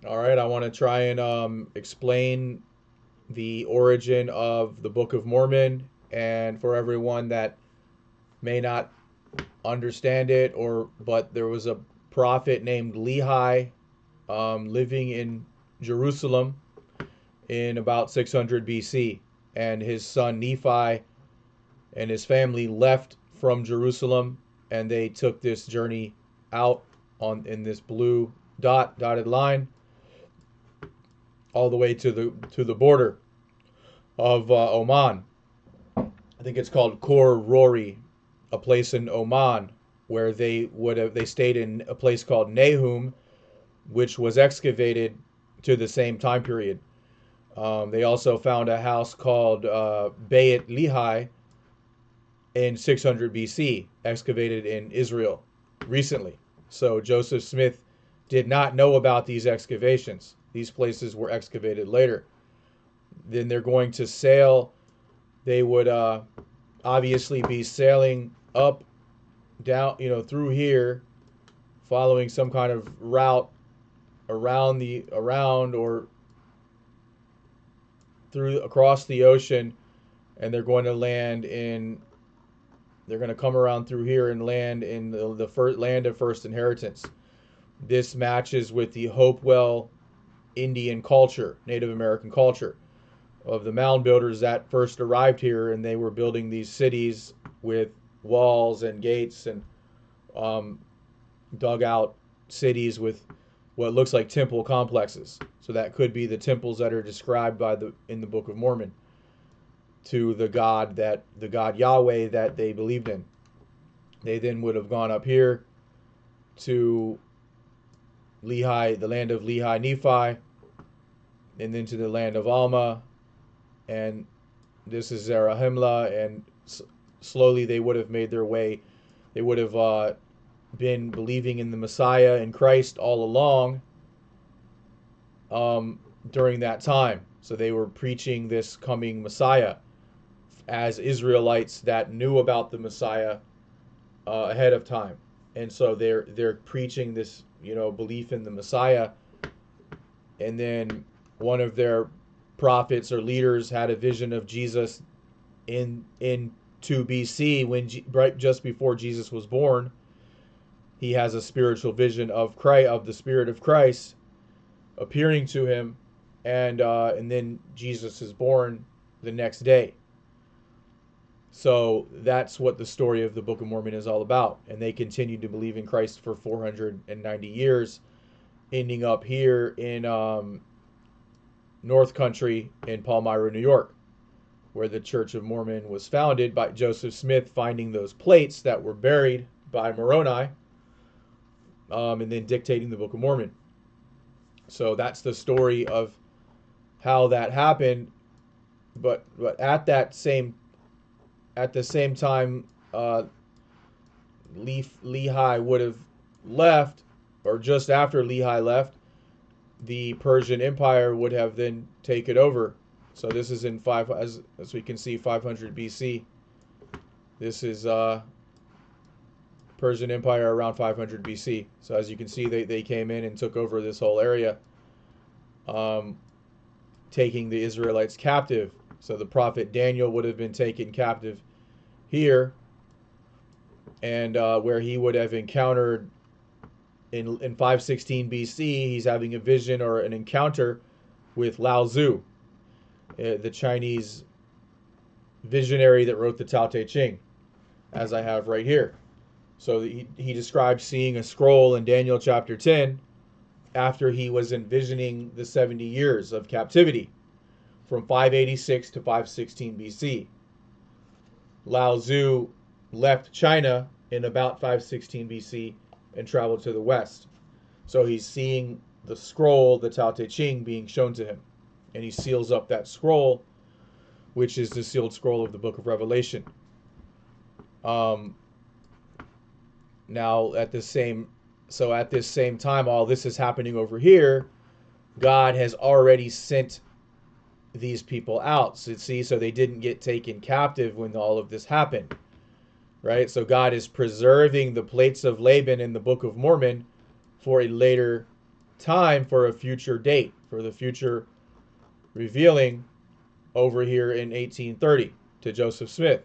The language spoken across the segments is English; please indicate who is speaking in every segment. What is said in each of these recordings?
Speaker 1: All right, I want to try and explain the origin of the Book of Mormon, and for everyone that may not understand it, or but there was a prophet named Lehi living in Jerusalem in about 600 BC, and his son Nephi and his family left from Jerusalem, and they took this journey out on in this blue dotted line all the way to the border of Oman. I think it's called Khor Rori, a place in Oman where they stayed in a place called Nahum, which was excavated to the same time period. They also found a house called Beit Lehi in 600 BC, excavated in Israel recently. So Joseph Smith did not know about these excavations. These places were excavated later. Then they're going to sail. They would obviously be sailing up, down, through here, following some kind of route around or through across the ocean, and they're going to land in. They're going to come around through here and land in the first land of first inheritance. This matches with the Hopewell Indian culture, Native American culture, of the mound builders that first arrived here, and they were building these cities with walls and gates and um, dug out cities with what looks like temple complexes. So that could be the temples that are described in the Book of Mormon to the God Yahweh that they believed in. They then would have gone up here to Lehi, the land of Lehi Nephi, and then to the land of Alma, and this is Zarahemla, and slowly they would have made their way. They would have been believing in the Messiah and Christ all along during that time. So they were preaching this coming Messiah as Israelites that knew about the Messiah ahead of time, and so they're preaching this belief in the Messiah, and then one of their prophets or leaders had a vision of Jesus in 2 BC when right just before Jesus was born. He has a spiritual vision of Christ, of the Spirit of Christ appearing to him, and then Jesus is born the next day. So that's what the story of the Book of Mormon is all about. And they continued to believe in Christ for 490 years, ending up here in North Country in Palmyra, New York, where the Church of Mormon was founded by Joseph Smith, finding those plates that were buried by Moroni, and then dictating the Book of Mormon. So that's the story of how that happened. But at the same time, Lehi would have left, or just after Lehi left, the Persian Empire would have then taken over. So this is in as we can see, 500 BC. This is Persian Empire around 500 BC. So as you can see, they came in and took over this whole area, um, taking the Israelites captive. So the prophet Daniel would have been taken captive here, and where he would have encountered in 516 BC, he's having a vision or an encounter with Lao Tzu, the Chinese visionary that wrote the Tao Te Ching, as I have right here. So he describes seeing a scroll in Daniel chapter 10 after he was envisioning the 70 years of captivity from 586 to 516 BC. Lao Tzu left China in about 516 BC and traveled to the west. So he's seeing the scroll, the Tao Te Ching, being shown to him. And he seals up that scroll, which is the sealed scroll of the book of Revelation. Um, now, at this same time, all this is happening over here. God has already sent these people out. So they didn't get taken captive when all of this happened, right? So God is preserving the plates of Laban in the Book of Mormon for a later time for a future date, for the future revealing over here in 1830 to Joseph Smith.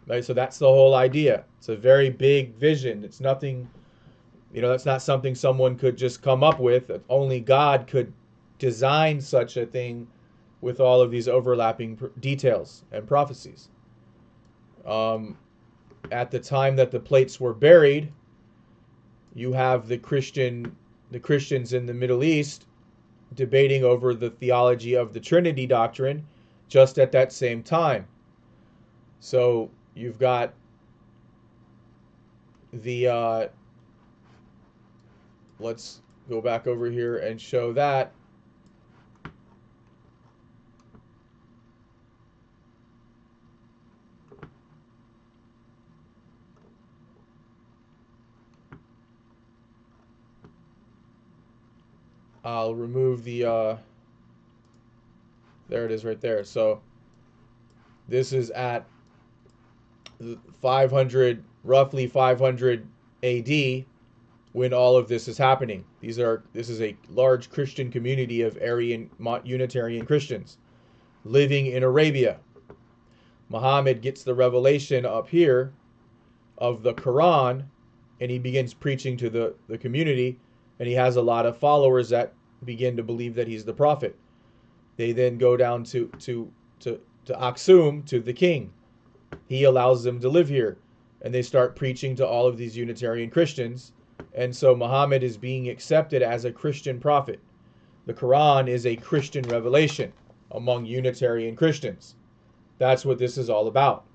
Speaker 1: Right? So that's the whole idea. It's a very big vision. It's nothing, that's not something someone could just come up with. Only God could design such a thing with all of these overlapping details and prophecies. At the time that the plates were buried, you have the Christians in the Middle East debating over the theology of the Trinity doctrine just at that same time. So you've got the let's go back over here and show that. I'll remove the there it is right there. So this is at 500, roughly 500 AD, when all of this is happening. This is a large Christian community of Arian Unitarian Christians living in Arabia. Muhammad gets the revelation up here of the Quran, and he begins preaching to the community, and he has a lot of followers that begin to believe that he's the prophet. They then go down to Aksum, to the king. He allows them to live here, and they start preaching to all of these Unitarian Christians. And so Muhammad is being accepted as a Christian prophet. The Quran is a Christian revelation among Unitarian Christians. That's what this is all about.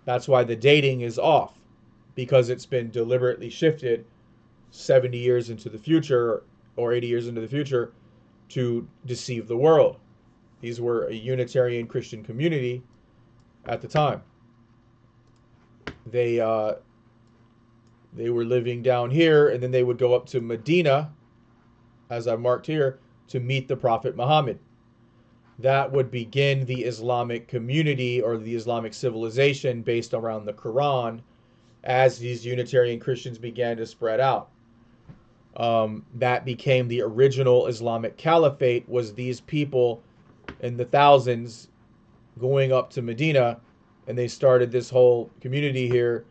Speaker 1: That's why the dating is off, because it's been deliberately shifted 70 years into the future or 80 years into the future to deceive the world. These were a Unitarian Christian community at the time. They were living down here, and then they would go up to Medina, as I marked here, to meet the Prophet Muhammad. That would begin the Islamic community or the Islamic civilization based around the Quran as these Unitarian Christians began to spread out. That became the original Islamic Caliphate, was these people in the thousands going up to Medina, and they started this whole community here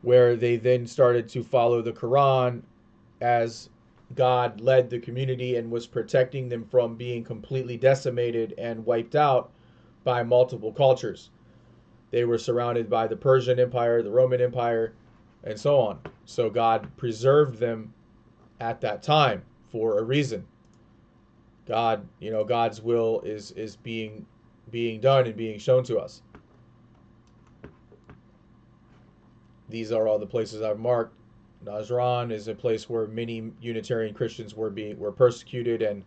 Speaker 1: where they then started to follow the Quran as God led the community and was protecting them from being completely decimated and wiped out by multiple cultures. They were surrounded by the Persian Empire, the Roman Empire, and so on. So God preserved them at that time for a reason. God's will is being done and being shown to us. These are all the places I've marked. Najran is a place where many Unitarian Christians were persecuted and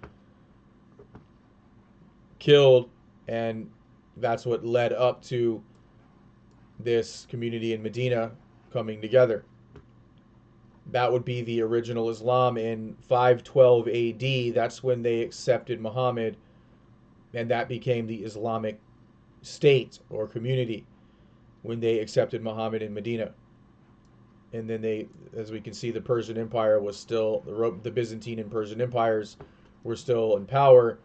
Speaker 1: killed, and that's what led up to this community in Medina coming together. That would be the original Islam in 512 AD. That's when they accepted Muhammad, and that became the Islamic state or community when they accepted Muhammad in Medina. And then they, as we can see, the Persian Empire was still, the Byzantine and Persian empires were still in power,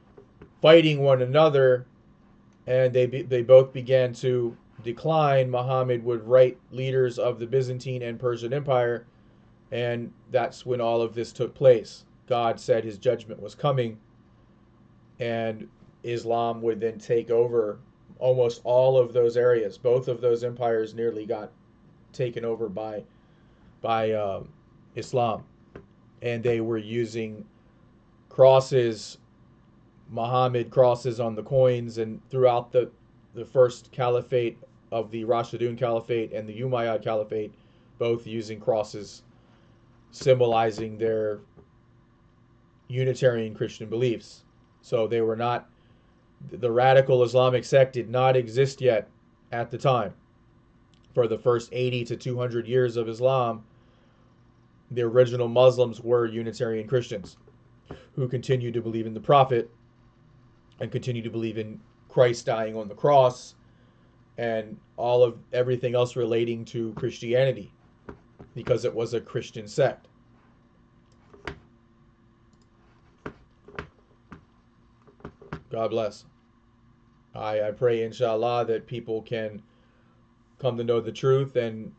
Speaker 1: fighting one another, and they both began to decline. Muhammad would write leaders of the Byzantine and Persian Empire, and that's when all of this took place. God said his judgment was coming, and Islam would then take over almost all of those areas. Both of those empires nearly got taken over by Islam, and they were using crosses, Muhammad crosses on the coins, and throughout the first caliphate of the Rashidun Caliphate and the Umayyad Caliphate, both using crosses symbolizing their Unitarian Christian beliefs. So they were not, the radical Islamic sect did not exist yet at the time. For the first 80 to 200 years of Islam, the original Muslims were Unitarian Christians who continued to believe in the Prophet and continued to believe in Christ dying on the cross and all of everything else relating to Christianity, because it was a Christian sect. God bless. I pray, inshallah, that people can come to know the truth and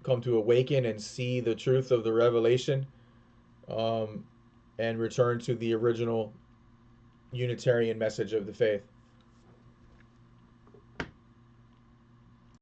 Speaker 1: come to awaken and see the truth of the revelation, um, and return to the original Unitarian message of the faith.